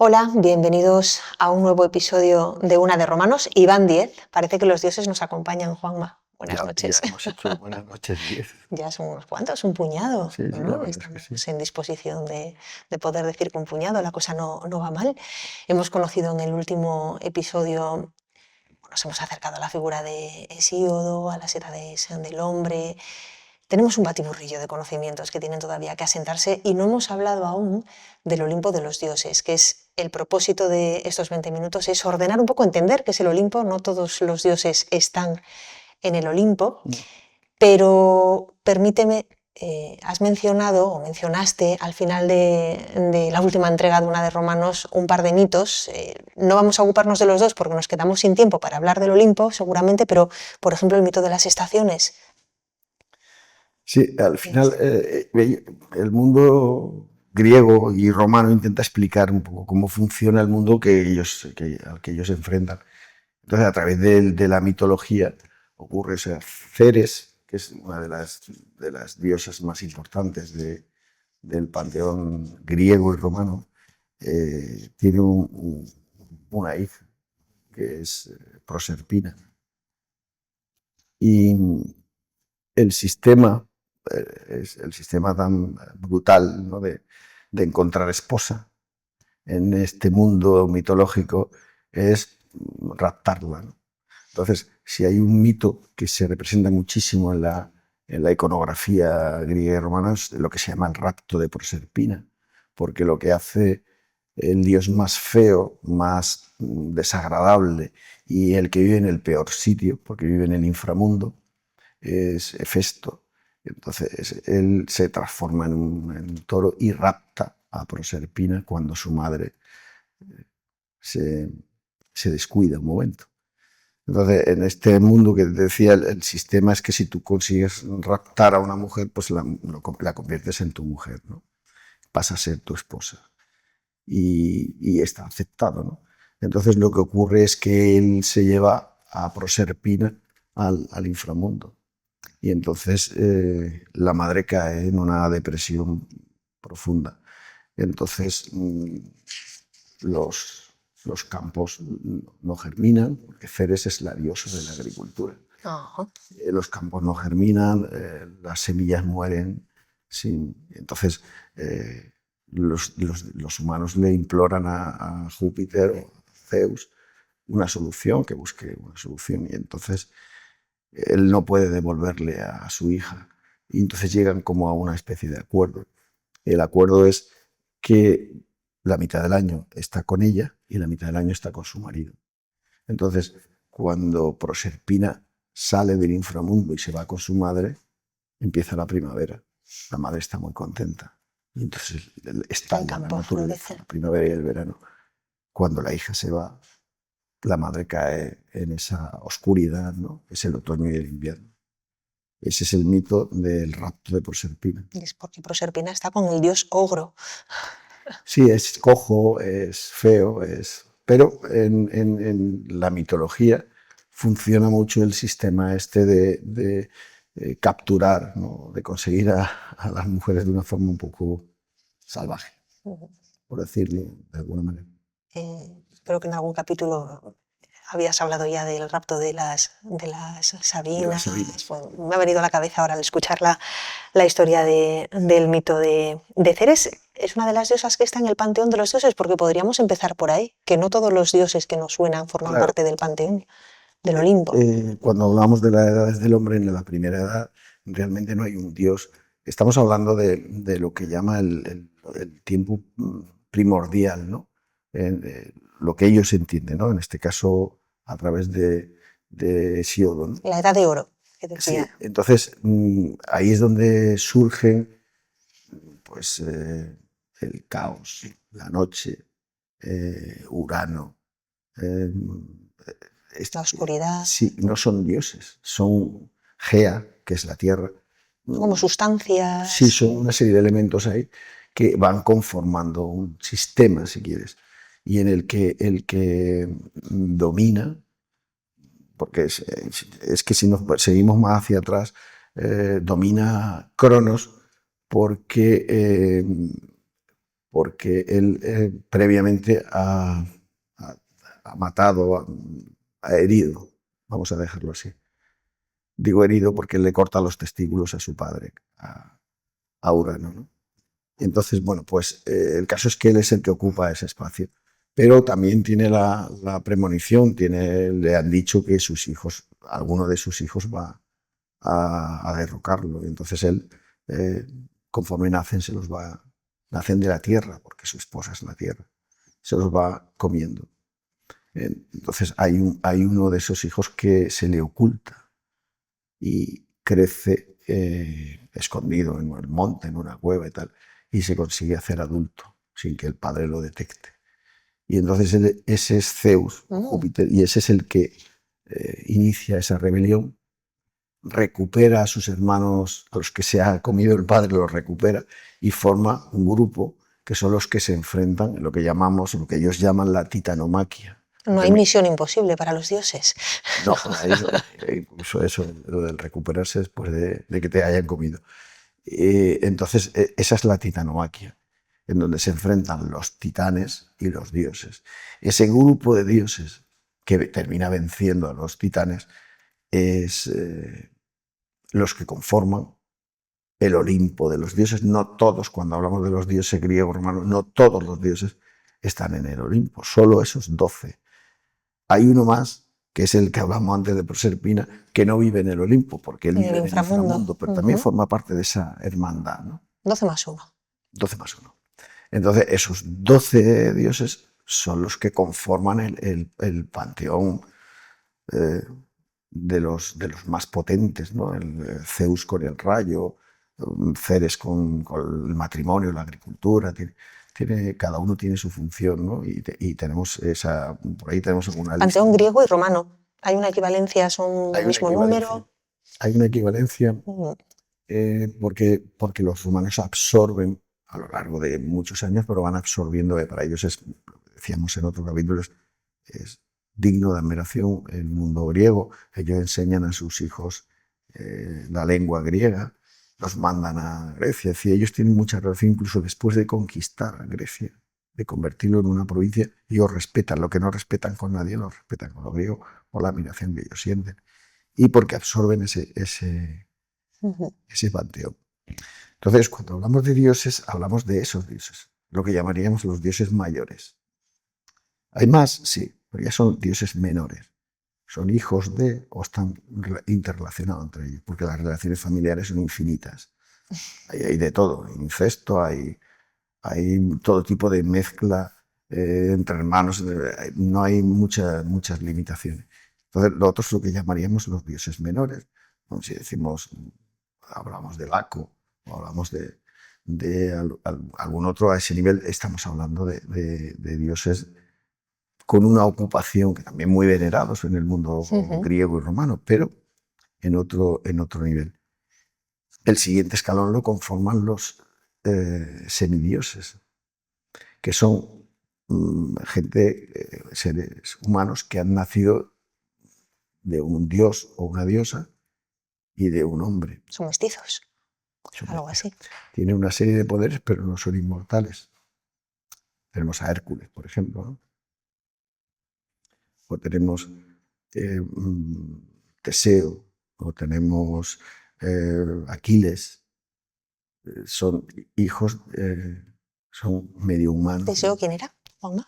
Hola, bienvenidos a un nuevo episodio de Una de Romanos. Y van 10. Parece que los dioses nos acompañan, Juanma. Buenas noches. Ya hemos hecho buenas noches 10. Ya son unos cuantos, un puñado, Sí, la ¿no? verdad es que Estamos sí. en disposición de poder decir que un puñado, la cosa no va mal. Hemos conocido en el último episodio, nos hemos acercado a la figura de Hesíodo, a las edades del hombre. Tenemos un batiburrillo de conocimientos que tienen todavía que asentarse y no hemos hablado aún del Olimpo de los dioses, que es el propósito de estos 20 minutos, es ordenar un poco, entender qué es el Olimpo. No todos los dioses están en el Olimpo, pero permíteme, has mencionado o mencionaste al final de la última entrega de Una de Romanos un par de mitos. No vamos a ocuparnos de los dos porque nos quedamos sin tiempo para hablar del Olimpo seguramente, pero por ejemplo el mito de las estaciones. Sí, al final el mundo griego y romano intenta explicar un poco cómo funciona el mundo al que ellos se enfrentan. Entonces, a través de la mitología ocurre, o sea, Ceres, que es una de las diosas más importantes del panteón griego y romano, tiene una hija, que es Proserpina. Y el sistema, es el sistema tan brutal, ¿no?, de encontrar esposa en este mundo mitológico es raptarla, ¿no? Entonces, si hay un mito que se representa muchísimo en la iconografía griega y romana, es lo que se llama el rapto de Proserpina, porque lo que hace el dios más feo, más desagradable y el que vive en el peor sitio, porque vive en el inframundo, es Hefesto. Entonces él se transforma en un toro y rapta a Proserpina cuando su madre se descuida un momento. Entonces, en este mundo que te decía, el sistema es que si tú consigues raptar a una mujer, pues la conviertes en tu mujer, ¿no? Pasa a ser tu esposa. Y está aceptado, ¿no? Entonces lo que ocurre es que él se lleva a Proserpina al inframundo. Y entonces la madre cae en una depresión profunda. Entonces los campos no germinan, porque Ceres es la diosa de la agricultura. Los campos no germinan, las semillas mueren. Entonces los humanos le imploran a Júpiter o a Zeus una solución, que busque una solución. Y entonces él no puede devolverle a su hija. Y entonces llegan como a una especie de acuerdo. El acuerdo es que la mitad del año está con ella y la mitad del año está con su marido. Entonces, cuando Proserpina sale del inframundo y se va con su madre, empieza la primavera. La madre está muy contenta. Y entonces está en la naturaleza, la primavera y el verano. Cuando la hija se va, la madre cae en esa oscuridad, ¿no? Es el otoño y el invierno. Ese es el mito del rapto de Proserpina. Es porque Proserpina está con el dios ogro. Sí, es cojo, es feo, pero en la mitología funciona mucho el sistema este de capturar, ¿no?, de conseguir a las mujeres de una forma un poco salvaje, por decirlo de alguna manera. Espero que en algún capítulo habías hablado ya del rapto de las Sabinas. Me ha venido a la cabeza ahora al escuchar la historia del mito de Ceres. Es una de las diosas que está en el panteón de los dioses, porque podríamos empezar por ahí, que no todos los dioses que nos suenan forman parte del panteón del Olimpo. Cuando hablamos de las edades del hombre, en la primera edad, realmente no hay un dios. Estamos hablando de lo que llama el tiempo primordial, ¿no? Lo que ellos entienden, ¿no? En este caso, a través de Hesíodo, ¿no? La edad de oro, que decía. Sí, entonces ahí es donde surgen pues, el caos, la noche, Urano. La oscuridad. Sí, no son dioses, son Gea, que es la tierra. Como sustancias. Sí, son una serie de elementos ahí que van conformando un sistema, si quieres, y en el que domina, porque es que si nos seguimos más hacia atrás, domina Cronos, porque porque él previamente ha matado, ha herido, vamos a dejarlo así. Digo herido porque le corta los testículos a su padre, a Urano, ¿no? Entonces, bueno, pues el caso es que él es el que ocupa ese espacio, pero también tiene la premonición, le han dicho que sus hijos, alguno de sus hijos va a derrocarlo. Y entonces él, conforme nacen, nacen de la tierra, porque su esposa es la tierra, se los va comiendo. Entonces hay uno de esos hijos que se le oculta y crece escondido en el monte, en una cueva y tal, y se consigue hacer adulto sin que el padre lo detecte. Y entonces ese es Zeus, Júpiter, y ese es el que inicia esa rebelión, recupera a sus hermanos, a los que se ha comido el padre, los recupera y forma un grupo que son los que se enfrentan en lo que ellos llaman la titanomaquia. No hay misión imposible para los dioses. No, incluso eso, lo del recuperarse después de que te hayan comido. Entonces, esa es la titanomaquia, en donde se enfrentan los titanes y los dioses. Ese grupo de dioses que termina venciendo a los titanes es los que conforman el Olimpo de los dioses. No todos, cuando hablamos de los dioses griegos, romanos, no todos los dioses están en el Olimpo, solo esos 12. Hay uno más, que es el que hablamos antes de Proserpina, que no vive en el Olimpo, porque él vive en el inframundo, pero también forma parte de esa hermandad, ¿no? 12 más 1. 12 más 1. Entonces, esos 12 dioses son los que conforman el panteón de los más potentes, ¿no? El Zeus con el rayo, Ceres con el matrimonio, la agricultura, cada uno tiene su función, ¿no? Y tenemos por ahí tenemos alguna lista. Panteón griego y romano. ¿Hay una equivalencia? ¿Son el mismo número? Hay una equivalencia porque los romanos absorben a lo largo de muchos años, pero van absorbiendo, para ellos decíamos en otro capítulo, es digno de admiración el mundo griego. Ellos enseñan a sus hijos la lengua griega, los mandan a Grecia. Es decir, ellos tienen mucha relación, incluso después de conquistar a Grecia, de convertirlo en una provincia. Ellos respetan lo que no respetan con nadie, lo respetan con los griegos por la admiración que ellos sienten y porque absorben ese panteón. Entonces, cuando hablamos de dioses, hablamos de esos dioses, lo que llamaríamos los dioses mayores. ¿Hay más? Sí, pero ya son dioses menores. Son hijos de o están interrelacionados entre ellos, porque las relaciones familiares son infinitas. Hay de todo, incesto, hay todo tipo de mezcla entre hermanos, no hay muchas limitaciones. Entonces, lo otro es lo que llamaríamos los dioses menores. Bueno, si hablamos de Baco, o hablamos de algún otro a ese nivel, estamos hablando de dioses con una ocupación que también muy venerados en el mundo griego y romano, pero en otro nivel. El siguiente escalón lo conforman los semidioses, que son seres humanos que han nacido de un dios o una diosa y de un hombre. Son mestizos, algo así. Tienen una serie de poderes, pero no son inmortales. Tenemos a Hércules, por ejemplo, ¿no? O tenemos Teseo, o tenemos Aquiles. Son hijos, son medio humanos. ¿Teseo quién era, Juanma?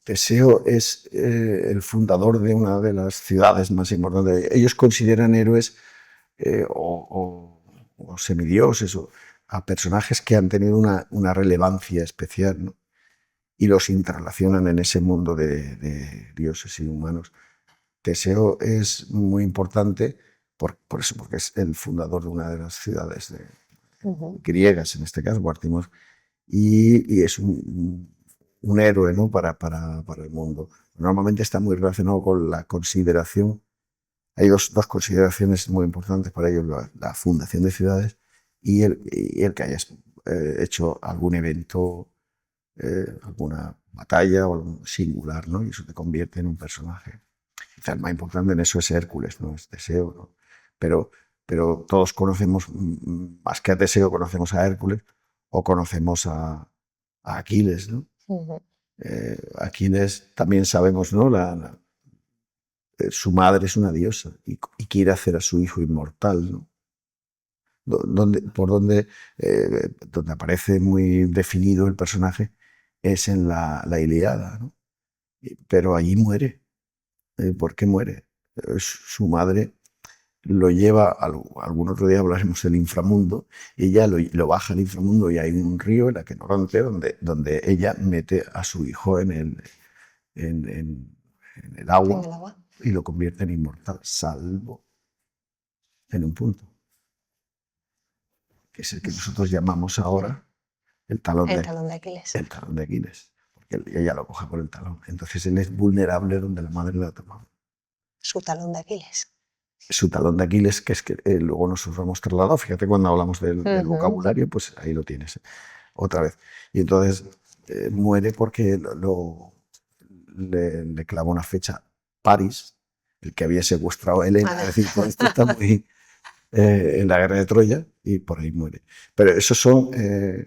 Teseo es el fundador de una de las ciudades más importantes. Ellos consideran héroes o semidioses a personajes que han tenido una relevancia especial, ¿no? Y los interrelacionan en ese mundo de dioses y humanos. Teseo es muy importante por eso, porque es el fundador de una de las ciudades griegas, en este caso, partimos, y es un héroe, ¿no? para el mundo. Normalmente está muy relacionado con la consideración. Hay dos consideraciones muy importantes para ellos: la fundación de ciudades y el que hayas hecho algún evento, alguna batalla o algo singular, ¿no? Y eso te convierte en un personaje. Quizá el más importante en eso es Hércules, no es Teseo, ¿no? Pero todos conocemos, más que a Teseo, conocemos a Hércules o conocemos a a Aquiles, ¿no? Ujú. Aquiles también sabemos, ¿no? Su madre es una diosa y quiere hacer a su hijo inmortal, ¿no? Donde aparece muy definido el personaje es en la Ilíada, ¿no? Pero allí muere. ¿Por qué muere? Su madre lo lleva, algún otro día hablaremos del inframundo, y ella lo baja al inframundo y hay un río, el Aqueronte, donde ella mete a su hijo en, en- en el En agua el agua. y lo convierte en inmortal, salvo en un punto, que es el que nosotros llamamos ahora el talón El de, talón de Aquiles. el talón de Aquiles, porque ella lo coge por el talón. Entonces él es vulnerable donde la madre lo ha tomado. Su talón de Aquiles. Su talón de Aquiles, que es que luego nosotros hemos trasladado, fíjate cuando hablamos del Ujú. vocabulario, pues ahí lo tienes, otra vez. Y entonces muere porque le clava una fecha París, el que había secuestrado a Helena, es decir, todo esto está muy en la guerra de Troya y por ahí muere. Pero esos son vamos,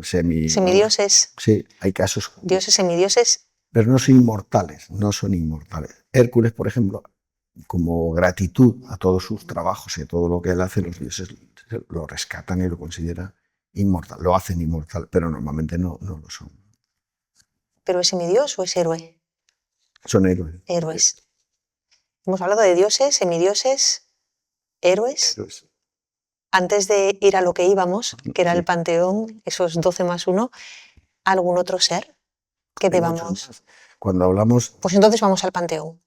Semidioses. sí, hay casos, Dioses semidioses. pero no son inmortales, no son inmortales. Hércules, por ejemplo, como gratitud a todos sus trabajos y a todo lo que él hace, los dioses lo rescatan y lo consideran inmortal, lo hacen inmortal, pero normalmente no lo son. ¿Pero es semidios o es héroe? Son héroes. Héroes. Hemos hablado de dioses, semidioses, héroes. Héroes. Antes de ir a lo que íbamos, que era Sí. el panteón, esos 12 más 1, ¿algún otro ser que Hay muchos debamos? más. Cuando hablamos Pues entonces vamos al panteón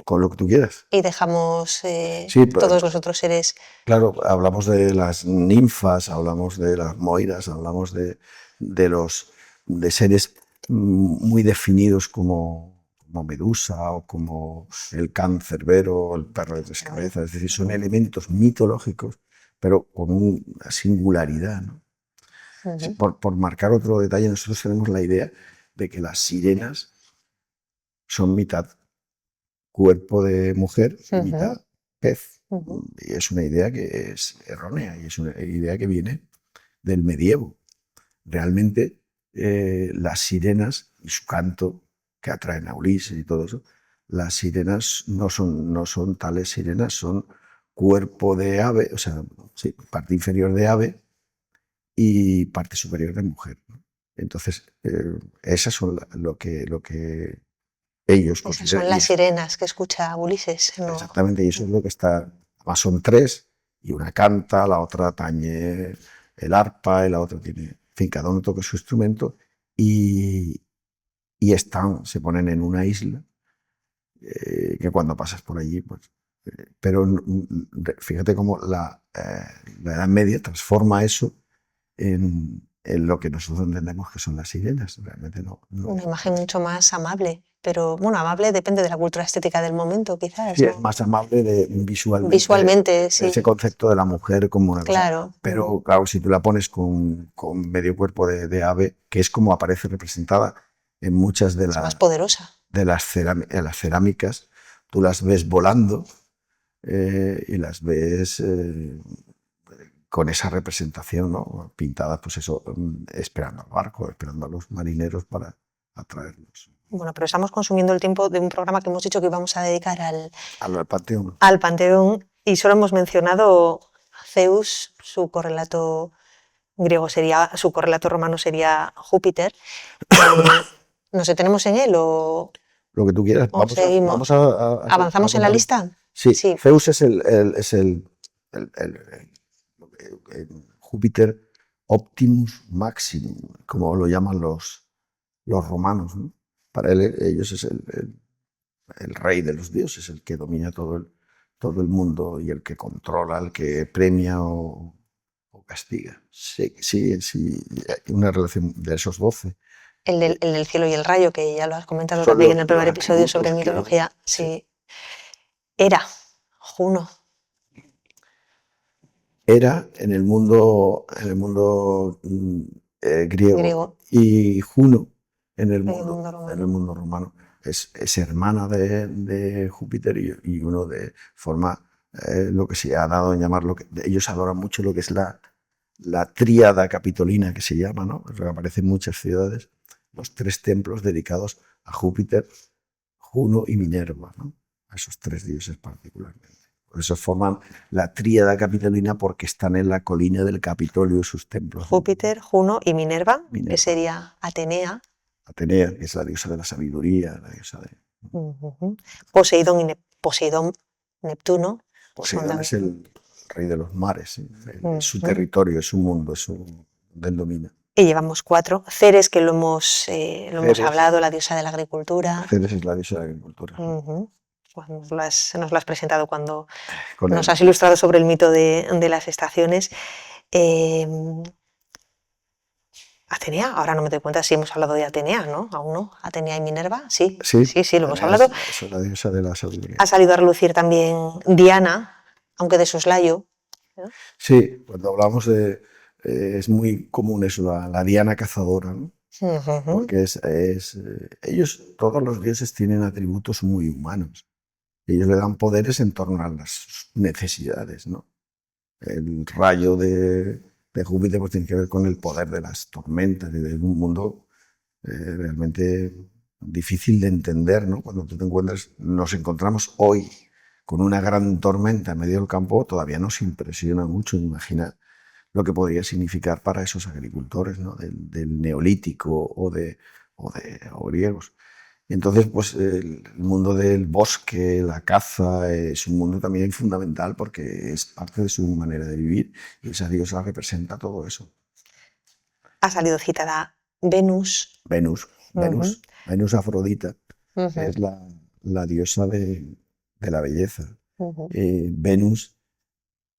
con lo que tú quieras. y dejamos Sí, todos los otros seres. claro, hablamos de las ninfas, hablamos de las moiras, hablamos de seres muy definidos como Medusa o como el Can Cerbero o el perro de tres cabezas. Es decir, son elementos mitológicos, pero con una singularidad, ¿no? Sí, Ujú. por marcar otro detalle, nosotros tenemos la idea de que las sirenas son mitad cuerpo de mujer y Ujú. mitad pez. Ujú. Y es una idea que es errónea y es una idea que viene del medievo. Realmente las sirenas y su canto que atraen a Ulises y todo eso, las sirenas no son tales sirenas, son cuerpo de ave, o sea, sí, parte inferior de ave y parte superior de mujer, ¿no? Entonces, esas son lo que ellos Esas consideran. son las sirenas que escucha Ulises. No. Exactamente, y eso es lo que está. Además son tres, y una canta, la otra tañe el arpa, y la otra tiene. En fin, cada uno toca su instrumento y, se ponen en una isla que cuando pasas por allí, pues. Pero fíjate cómo la Edad Media transforma eso en lo que nosotros entendemos que son las sirenas. Realmente Una imagen mucho más amable, pero bueno, amable depende de la cultura estética del momento, quizás, Sí, es ¿no? más amable visualmente. Visualmente, sí, Ese concepto de la mujer como una cosa. claro. Pero claro, si tú la pones con medio cuerpo de ave, que es como aparece representada en muchas Es más poderosa. de las cerámicas, tú las ves volando y las ves con esa representación, ¿no? Pintada, pues eso, esperando al barco, esperando a los marineros para atraerlos. Bueno, pero estamos consumiendo el tiempo de un programa que hemos dicho que íbamos a dedicar Al panteón. al Panteón y solo hemos mencionado Zeus, su correlato griego sería, su correlato romano sería Júpiter. ¿Nos detenemos en él o Lo que tú quieras. seguimos? Vamos a ¿Avanzamos en la contar. lista? Sí, Sí. Zeus es el Júpiter Optimus Maximum, como lo llaman los romanos, ¿no? Para ellos es el rey de los dioses, el que domina todo el mundo y el que controla, el que premia o castiga. Sí, hay una relación de esos 12. El del cielo y el rayo, que ya lo has comentado Son también en el los primer episodio sobre atributos que mitología. sí. Sí. Hera, Juno. Era en el mundo griego, Griego. y Juno en el mundo mundo romano. Es hermana de Júpiter y uno forma lo que se ha dado en llamar ellos adoran mucho lo que es la la tríada capitolina que se llama, ¿no? Es lo que aparece en muchas ciudades, los 3 templos dedicados a Júpiter, Juno y Minerva, ¿no? A esos 3 dioses particularmente. Por eso forman la tríada capitolina, porque están en la colina del Capitolio sus templos. Júpiter, Juno y Minerva, Minerva. que sería Atenea. Atenea, que es la diosa de la sabiduría, la diosa de... Poseidón, Neptuno. Poseidón es el rey de los mares, ¿sí? Es su Ujú. territorio, es su mundo, es donde él domina. Y llevamos 4. Ceres, que lo hemos Ceres. hablado, la diosa de la agricultura. Ceres es la diosa de la agricultura. Bueno, nos lo has presentado cuando Con nos él. has ilustrado sobre el mito de las estaciones. Atenea, ahora no me doy cuenta si hemos hablado de Atenea, ¿no? ¿Aún no? ¿Atenea y Minerva? Sí, Sí, lo hemos hablado. Es la diosa de la sabiduría. Ha salido a relucir también Diana, aunque de soslayo. ¿No? Sí, cuando hablamos de... es muy común eso, la Diana cazadora, ¿no? Porque ellos, todos los dioses tienen atributos muy humanos. Ellos le dan poderes en torno a las necesidades, ¿no? El rayo de Júpiter pues tiene que ver con el poder de las tormentas y de un mundo realmente difícil de entender, ¿no? Cuando tú te encuentras, nos encontramos hoy con una gran tormenta en medio del campo, todavía nos impresiona mucho. Imagina lo que podría significar para esos agricultores, ¿no? del neolítico o griegos. Y entonces, pues el mundo del bosque, la caza, es un mundo también fundamental, porque es parte de su manera de vivir, y esa diosa representa todo eso. Ha salido citada Venus. Venus Afrodita, es la diosa de la belleza. Venus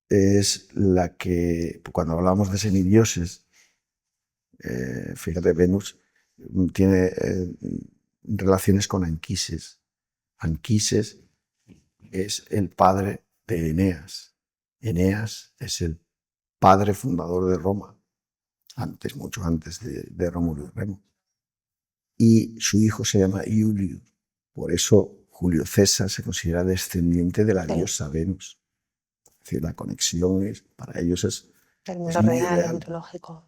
es la que, cuando hablamos de semidioses, fíjate, Venus tiene relaciones con Anquises. Anquises es el padre de Eneas. Eneas es el padre fundador de Roma, mucho antes de Rómulo y Remo. Y su hijo se llama Iulio. Por eso Julio César se considera descendiente de la diosa Venus. Es decir, la conexión para ellos es del mundo real, mitológico.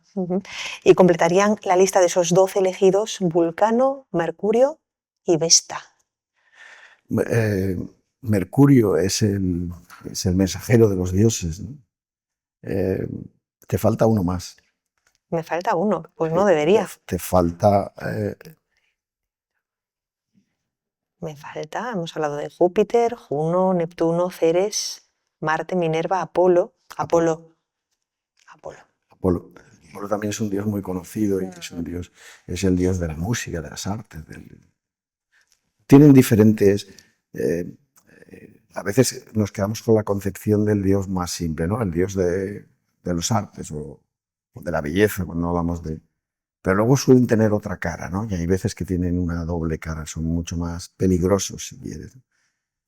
Y completarían la lista de esos 12 elegidos Vulcano, Mercurio y Vesta. Mercurio es el mensajero de los dioses, ¿no? Te falta uno más. Me falta uno, pues no debería. Te falta... Me falta, hemos hablado de Júpiter, Juno, Neptuno, Ceres, Marte, Minerva, Apolo también es un dios muy conocido, y es el dios de la música, de las artes. Tienen diferentes... a veces nos quedamos con la concepción del dios más simple, ¿no? El dios de los artes o de la belleza, cuando hablamos de... Pero luego suelen tener otra cara, ¿no? Y hay veces que tienen una doble cara, son mucho más peligrosos, si quieres.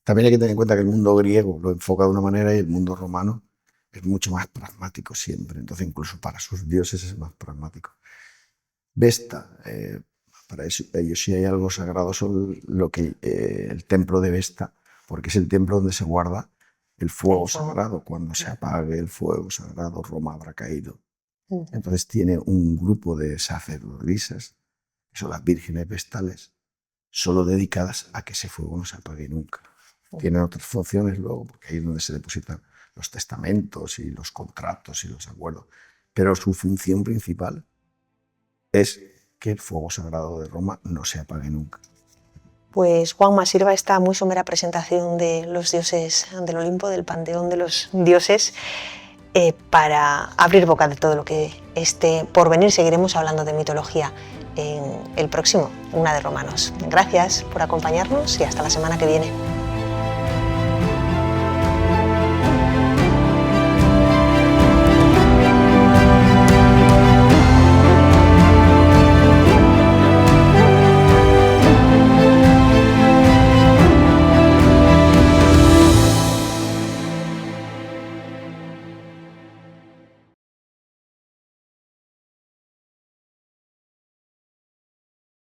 También hay que tener en cuenta que el mundo griego lo enfoca de una manera y el mundo romano es mucho más pragmático siempre. Entonces, incluso para sus dioses es más pragmático. Vesta, para ellos sí hay algo sagrado, son el templo de Vesta, porque es el templo donde se guarda el fuego sagrado. Cuando se apague el fuego sagrado, Roma habrá caído. Entonces tiene un grupo de sacerdotisas, que son las vírgenes vestales, solo dedicadas a que ese fuego no se apague nunca. Tienen otras funciones luego, porque ahí es donde se depositan los testamentos y los contratos y los acuerdos. Pero su función principal es que el fuego sagrado de Roma no se apague nunca. Pues Juanma, sirva esta muy somera presentación de los dioses del Olimpo, del panteón de los dioses, para abrir boca de todo lo que esté por venir. Seguiremos hablando de mitología en el próximo, Una de Romanos. Gracias por acompañarnos y hasta la semana que viene.